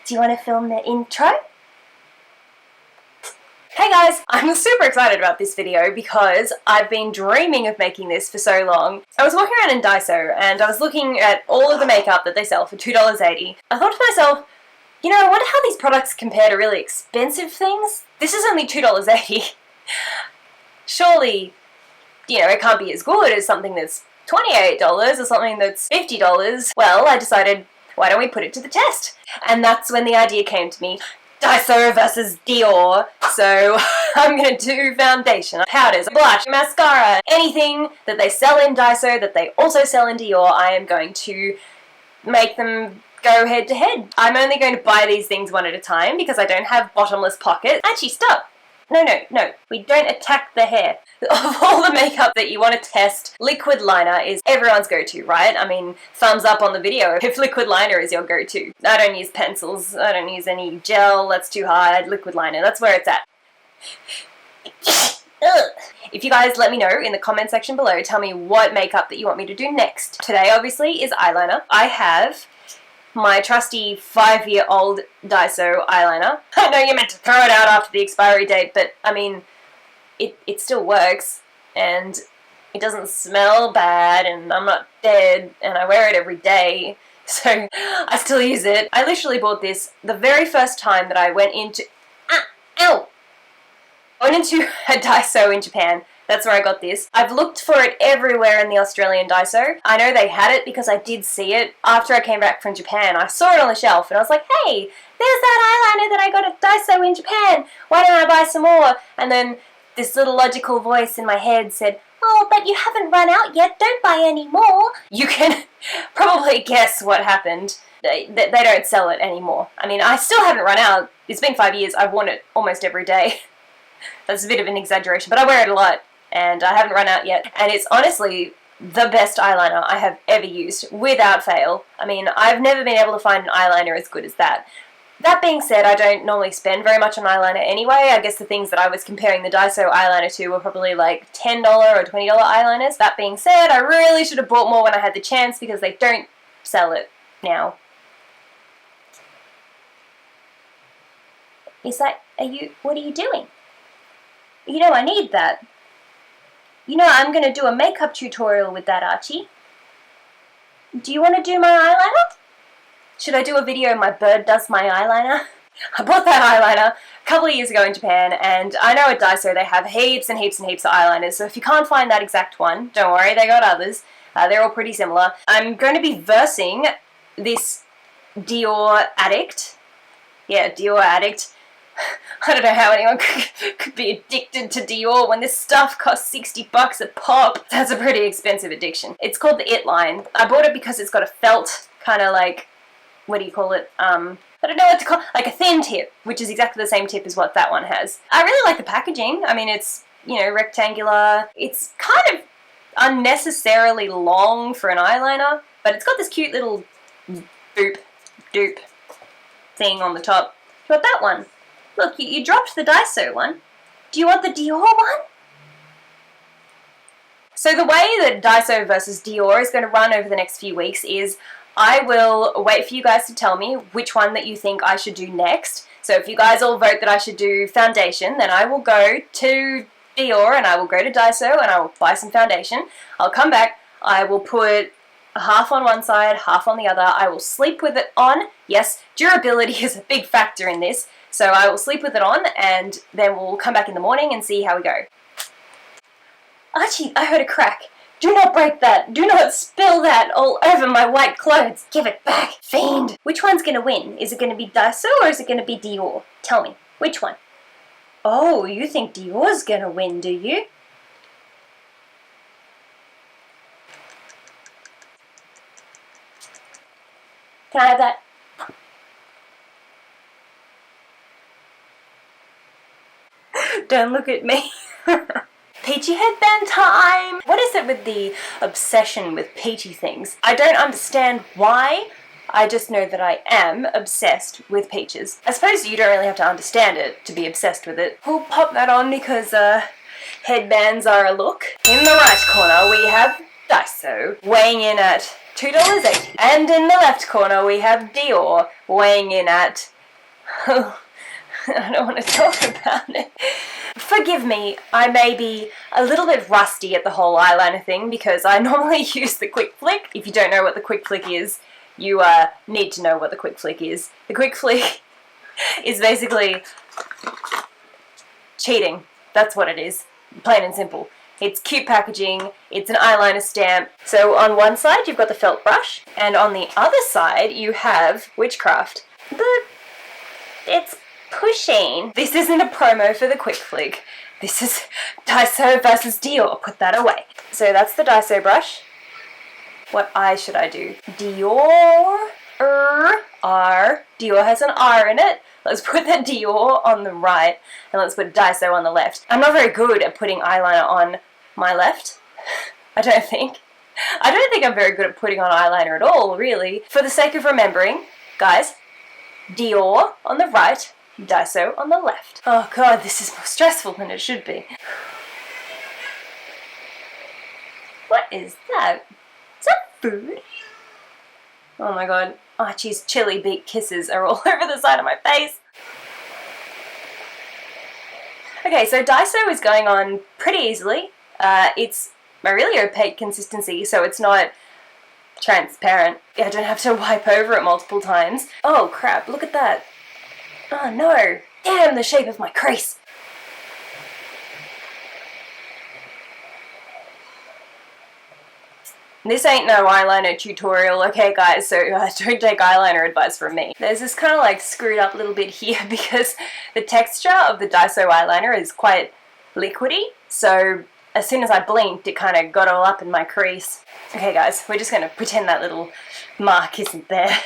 Do you want to film the intro? Hey guys, I'm super excited about this video because I've been dreaming of making this for so long. I was walking around in Daiso and I was looking at all of the makeup that they sell for $2.80. I thought to myself, you know, I wonder how these products compare to really expensive things. This is only $2.80. Surely, you know, it can't be as good as something that's $28 or something that's $50. Well, I decided, why don't we put it to the test? And that's when the idea came to me. Daiso versus Dior. So I'm going to do foundation, powders, blush, mascara, anything that they sell in Daiso that they also sell in Dior. I am going to make them go head to head. I'm only going to buy these things one at a time because I don't have bottomless pockets. Actually, stop. No. We don't attack the hair. Of all the makeup that you want to test, liquid liner is everyone's go-to, right? I mean, thumbs up on the video if liquid liner is your go-to. I don't use pencils. I don't use any gel. That's too hard. Liquid liner, that's where it's at. If you guys let me know in the comment section below, tell me what makeup that you want me to do next. Today, obviously, is eyeliner. I have my trusty 5-year-old Daiso eyeliner. I know you're meant to throw it out after the expiry date, but I mean, it still works, and it doesn't smell bad, and I'm not dead, and I wear it every day, so I still use it. I literally bought this the very first time that I went into a Daiso in Japan. That's where I got this. I've looked for it everywhere in the Australian Daiso. I know they had it because I did see it after I came back from Japan. I saw it on the shelf and I was like, hey, there's that eyeliner that I got at Daiso in Japan. Why don't I buy some more? And then this little logical voice in my head said, oh, but you haven't run out yet. Don't buy any more. You can probably guess what happened. They don't sell it anymore. I mean, I still haven't run out. It's been 5 years. I've worn it almost every day. That's a bit of an exaggeration, but I wear it a lot. And I haven't run out yet. And it's honestly the best eyeliner I have ever used, without fail. I mean, I've never been able to find an eyeliner as good as that. That being said, I don't normally spend very much on eyeliner anyway. I guess the things that I was comparing the Daiso eyeliner to were probably like $10 or $20 eyeliners. That being said, I really should have bought more when I had the chance because they don't sell it now. What are you doing? You know I need that. You know, I'm going to do a makeup tutorial with that, Archie. Do you want to do my eyeliner? Should I do a video my bird does my eyeliner? I bought that eyeliner a couple of years ago in Japan, and I know at Daiso they have heaps and heaps and heaps of eyeliners, so if you can't find that exact one, don't worry, they got others. They're all pretty similar. I'm going to be versing this Dior Addict. Yeah, Dior Addict. I don't know how anyone could be addicted to Dior when this stuff costs $60 a pop. That's a pretty expensive addiction. It's called the It line. I bought it because it's got a felt, kind of like, what do you call it? I don't know what to call it. Like a thin tip, which is exactly the same tip as what that one has. I really like the packaging. I mean, it's, you know, rectangular. It's kind of unnecessarily long for an eyeliner, but it's got this cute little doop thing on the top. Got that one. Look, you dropped the Daiso one. Do you want the Dior one? So the way that Daiso versus Dior is going to run over the next few weeks is I will wait for you guys to tell me which one that you think I should do next. So if you guys all vote that I should do foundation, then I will go to Dior and I will go to Daiso and I will buy some foundation. I'll come back, I will put half on one side, half on the other. I will sleep with it on. Yes, durability is a big factor in this. So I will sleep with it on, and then we'll come back in the morning and see how we go. Archie, I heard a crack. Do not break that. Do not spill that all over my white clothes. Give it back, fiend. Which one's going to win? Is it going to be Daiso or is it going to be Dior? Tell me, which one? Oh, you think Dior's going to win, do you? Can I have that? Don't look at me. Peachy headband time! What is it with the obsession with peachy things? I don't understand why. I just know that I am obsessed with peaches. I suppose you don't really have to understand it to be obsessed with it. We'll pop that on because headbands are a look. In the right corner we have Daiso, weighing in at $2.80. And in the left corner we have Dior, weighing in at Oh, I don't want to talk about it. Forgive me, I may be a little bit rusty at the whole eyeliner thing because I normally use the quick flick. If you don't know what the quick flick is, you need to know what the quick flick is. The quick flick is basically cheating. That's what it is. Plain and simple. It's cute packaging, it's an eyeliner stamp. So on one side you've got the felt brush, and on the other side you have witchcraft. But it's pushing. This isn't a promo for the quick flick. This is Daiso versus Dior. Put that away. So that's the Daiso brush. What eye should I do? Dior. R. Dior has an R in it. Let's put the Dior on the right and let's put Daiso on the left. I'm not very good at putting eyeliner on my left. I don't think I'm very good at putting on eyeliner at all, really. For the sake of remembering, guys, Dior on the right, Daiso on the left. Oh god, this is more stressful than it should be. What is that? Is that food? Oh my god, Archie's chili beak kisses are all over the side of my face. Okay, so Daiso is going on pretty easily. It's a really opaque consistency, so it's not transparent. I don't have to wipe over it multiple times. Oh crap, look at that. Oh no. Damn, the shape of my crease. This ain't no eyeliner tutorial, okay guys, so don't take eyeliner advice from me. There's this kind of like screwed up little bit here because the texture of the Daiso eyeliner is quite liquidy, so as soon as I blinked it kind of got all up in my crease. Okay guys, we're just going to pretend that little mark isn't there.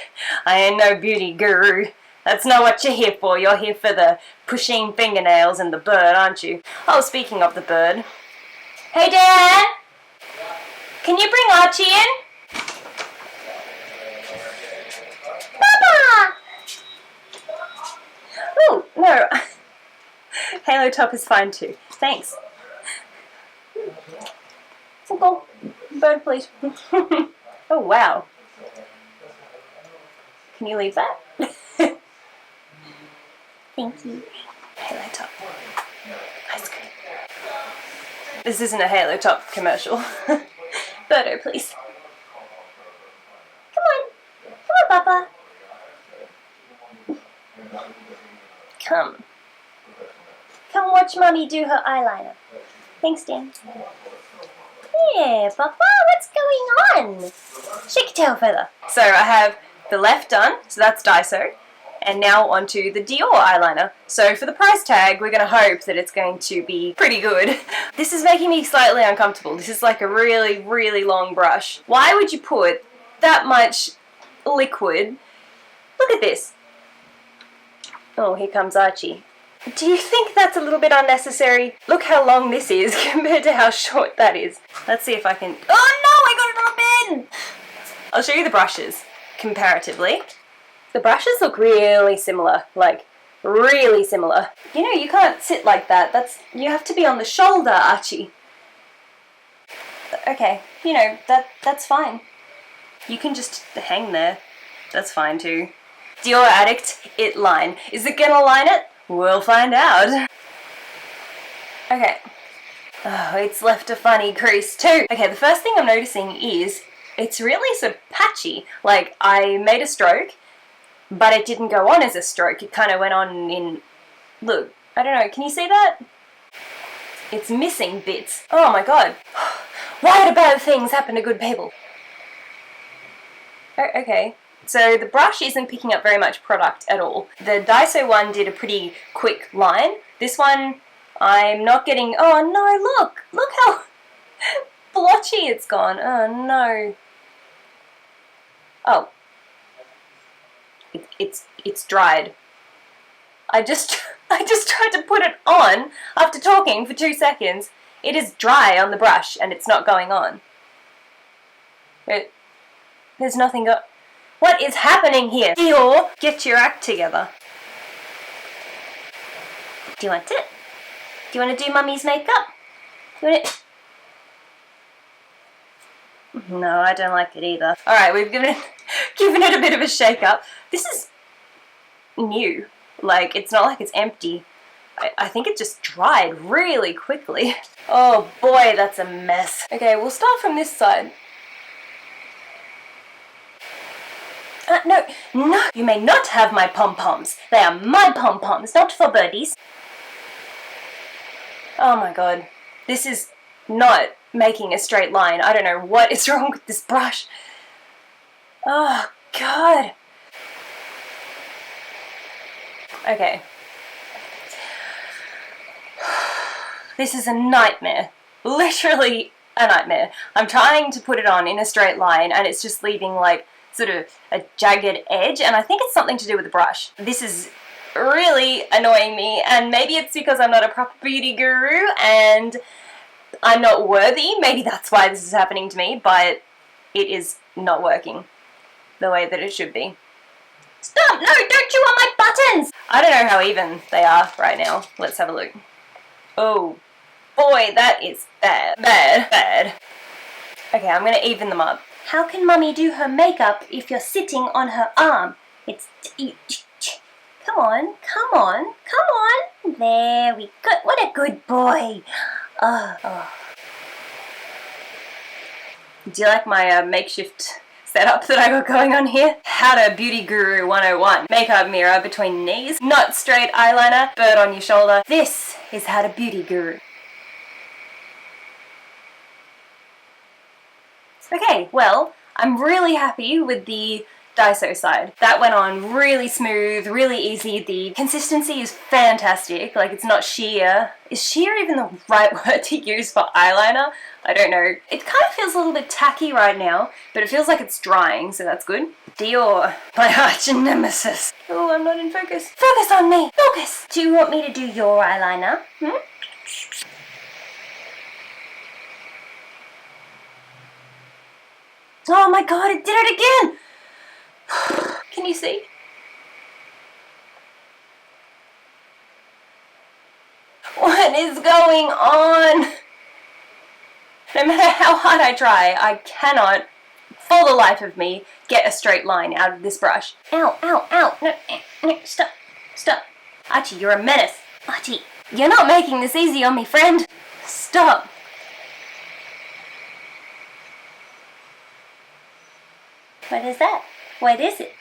I ain't no beauty guru. That's not what you're here for. You're here for the pushing fingernails and the bird, aren't you? Oh, speaking of the bird. Hey Dad! Can you bring Archie in? Papa! Oh, no. Halo top is fine too. Thanks. Simple. Bird, please. Oh, wow. Can you leave that? Thank you. Halo top. Ice cream. This isn't a Halo top commercial. Birdo, please. Come on. Come on, Papa. Come. Come watch Mommy do her eyeliner. Thanks, Dan. Yeah, Papa, what's going on? Shake your tail feather. So I have the left done, so that's Daiso. And now onto the Dior eyeliner. So for the price tag, we're going to hope that it's going to be pretty good. This is making me slightly uncomfortable. This is like a really, really long brush. Why would you put that much liquid? Look at this. Oh, here comes Archie. Do you think that's a little bit unnecessary? Look how long this is compared to how short that is. Let's see if I can... Oh no, I got it on a bin! I'll show you the brushes comparatively. The brushes look really similar, like really similar. You know, you can't sit like that. You have to be on the shoulder, Archie. Okay, you know, that's fine. You can just hang there. That's fine too. Dior Addict It Line. Is it gonna line it? We'll find out. Okay. Oh, it's left a funny crease too. Okay, the first thing I'm noticing is it's really so patchy. Like, I made a stroke, but it didn't go on as a stroke. It kind of went on in... Look, I don't know, can you see that? It's missing bits. Oh my god. Why do bad things happen to good people? Oh, okay. So the brush isn't picking up very much product at all. The Daiso one did a pretty quick line. This one, I'm not getting... Oh no, look! Look how blotchy it's gone. Oh no. Oh. It's dried. I just tried to put it on after talking for 2 seconds. It is dry on the brush and it's not going on. There's nothing What is happening here? Dior, get your act together. Do you want it? Do you want to do Mummy's makeup? Do you want it? No, I don't like it either. Alright, we've given it a bit of a shake up. This is new. Like, it's not like it's empty. I think it just dried really quickly. Oh boy, that's a mess. Okay, we'll start from this side. No, you may not have my pom-poms. They are my pom-poms, not for birdies. Oh my god, this is not making a straight line. I don't know what is wrong with this brush. Oh god. Okay. This is a nightmare. Literally a nightmare. I'm trying to put it on in a straight line and it's just leaving like sort of a jagged edge, and I think it's something to do with the brush. This is really annoying me, and maybe it's because I'm not a proper beauty guru and I'm not worthy. Maybe that's why this is happening to me, but it is not working the way that it should be. Stop! No, don't chew on my buttons! I don't know how even they are right now. Let's have a look. Oh boy, that is bad. Bad. Okay, I'm gonna even them up. How can Mummy do her makeup if you're sitting on her arm? It's... Come on. There we go. What a good boy. Oh. Do you like my makeshift setup that I got going on here? How to Beauty Guru 101. Makeup mirror between knees, not straight eyeliner, bird on your shoulder. This is how to Beauty Guru. Okay, well, I'm really happy with the Daiso side. That went on really smooth, really easy. The consistency is fantastic. Like, it's not sheer. Is sheer even the right word to use for eyeliner? I don't know. It kind of feels a little bit tacky right now, but it feels like it's drying, so that's good. Dior, my arch nemesis. Oh, I'm not in focus. Focus on me! Focus! Do you want me to do your eyeliner? Oh my god, it did it again! Can you see? What is going on? No matter how hard I try, I cannot, for the life of me, get a straight line out of this brush. Ow, ow, ow. No, stop. Archie, you're a menace. Archie, you're not making this easy on me, friend. Stop. What is that? What is it?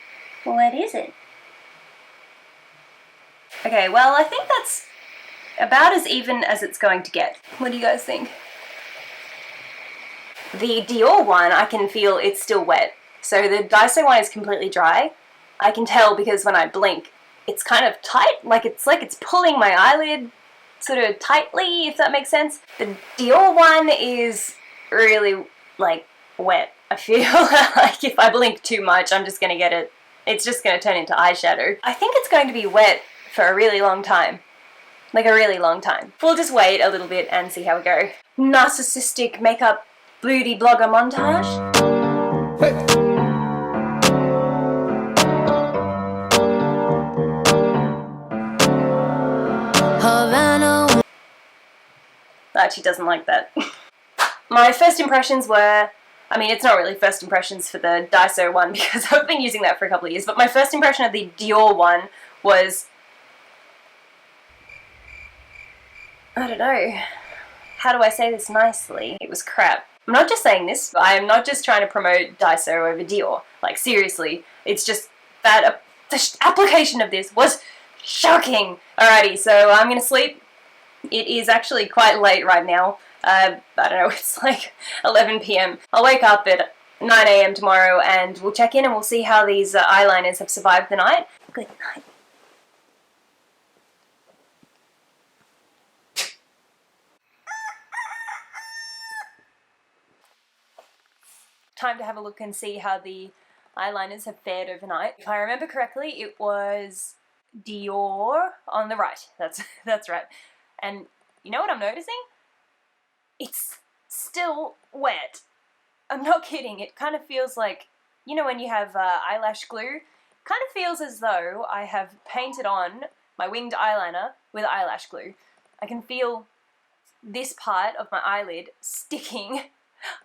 What is it? Okay, well, I think that's about as even as it's going to get. What do you guys think? The Dior one, I can feel it's still wet. So the Daiso one is completely dry. I can tell because when I blink, it's kind of tight. Like it's pulling my eyelid sort of tightly, if that makes sense. The Dior one is really, like, wet. I feel like if I blink too much, I'm just going to get it. It's just going to turn into eyeshadow. I think it's going to be wet for a really long time. Like a really long time. We'll just wait a little bit and see how we go. Narcissistic makeup beauty blogger montage. Hey. She doesn't like that. My first impressions were, I mean, it's not really first impressions for the Daiso one because I've been using that for a couple of years, but my first impression of the Dior one was, I don't know, how do I say this nicely? It was crap. I'm not just saying this, I am not just trying to promote Daiso over Dior. Like, seriously, it's just that the application of this was shocking. Alrighty, so I'm gonna sleep. It is actually quite late right now. I don't know, it's like 11 PM. I'll wake up at 9 AM tomorrow and we'll check in and we'll see how these eyeliners have survived the night. Good night. Time to have a look and see how the eyeliners have fared overnight. If I remember correctly, it was Dior on the right. That's right. And you know what I'm noticing? It's still wet. I'm not kidding. It kind of feels like, you know when you have eyelash glue? Kind of feels as though I have painted on my winged eyeliner with eyelash glue. I can feel this part of my eyelid sticking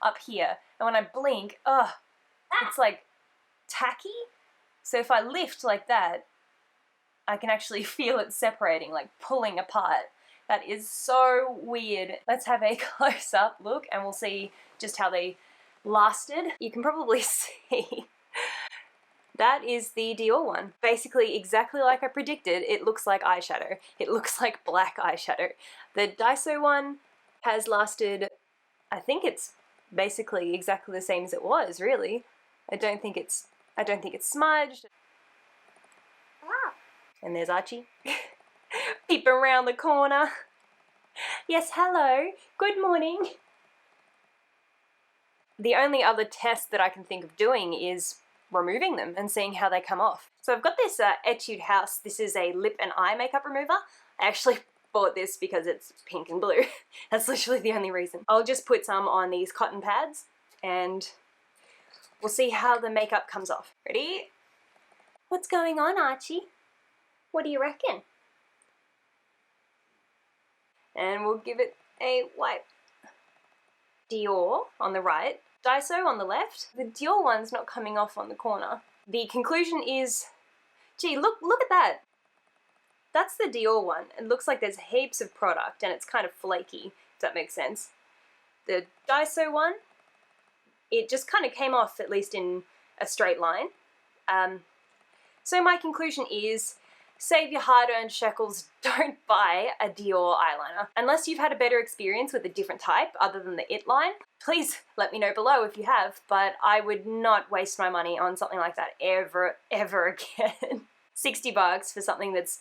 up here. And when I blink, it's like tacky. So if I lift like that, I can actually feel it separating, like pulling apart. That is so weird. Let's have a close-up look and we'll see just how they lasted. You can probably see that is the Dior one. Basically exactly like I predicted, it looks like eyeshadow. It looks like black eyeshadow. The Daiso one has lasted, I think it's basically exactly the same as it was, really. I don't think it's smudged. And there's Archie. Peep around the corner. Yes, hello. Good morning. The only other test that I can think of doing is removing them and seeing how they come off. So I've got this Etude House. This is a lip and eye makeup remover. I actually bought this because it's pink and blue. That's literally the only reason. I'll just put some on these cotton pads and we'll see how the makeup comes off. Ready? What's going on, Archie? What do you reckon? And we'll give it a wipe. Dior on the right, Daiso on the left. The Dior one's not coming off on the corner. The conclusion is, gee, look at that. That's the Dior one. It looks like there's heaps of product and it's kind of flaky, if that makes sense. The Daiso one, it just kind of came off, at least in a straight line. So my conclusion is, save your hard-earned shekels, don't buy a Dior eyeliner. Unless you've had a better experience with a different type other than the It line, please let me know below if you have, but I would not waste my money on something like that ever again. 60 bucks for something that's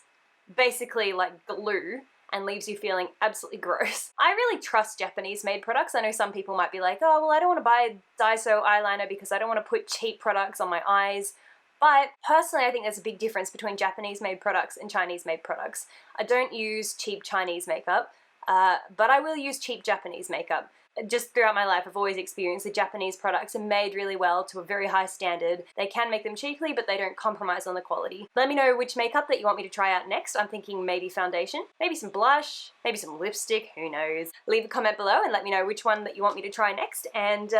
basically like glue and leaves you feeling absolutely gross. I really trust Japanese made products. I know some people might be like, oh, well, I don't want to buy Daiso eyeliner because I don't want to put cheap products on my eyes. But personally, I think there's a big difference between Japanese made products and Chinese made products. I don't use cheap Chinese makeup, but I will use cheap Japanese makeup. Just throughout my life, I've always experienced that Japanese products are made really well to a very high standard. They can make them cheaply, but they don't compromise on the quality. Let me know which makeup that you want me to try out next. I'm thinking maybe foundation, maybe some blush, maybe some lipstick, who knows. Leave a comment below and let me know which one that you want me to try next. And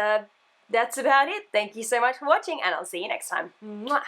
that's about it. Thank you so much for watching and I'll see you next time. Mwah!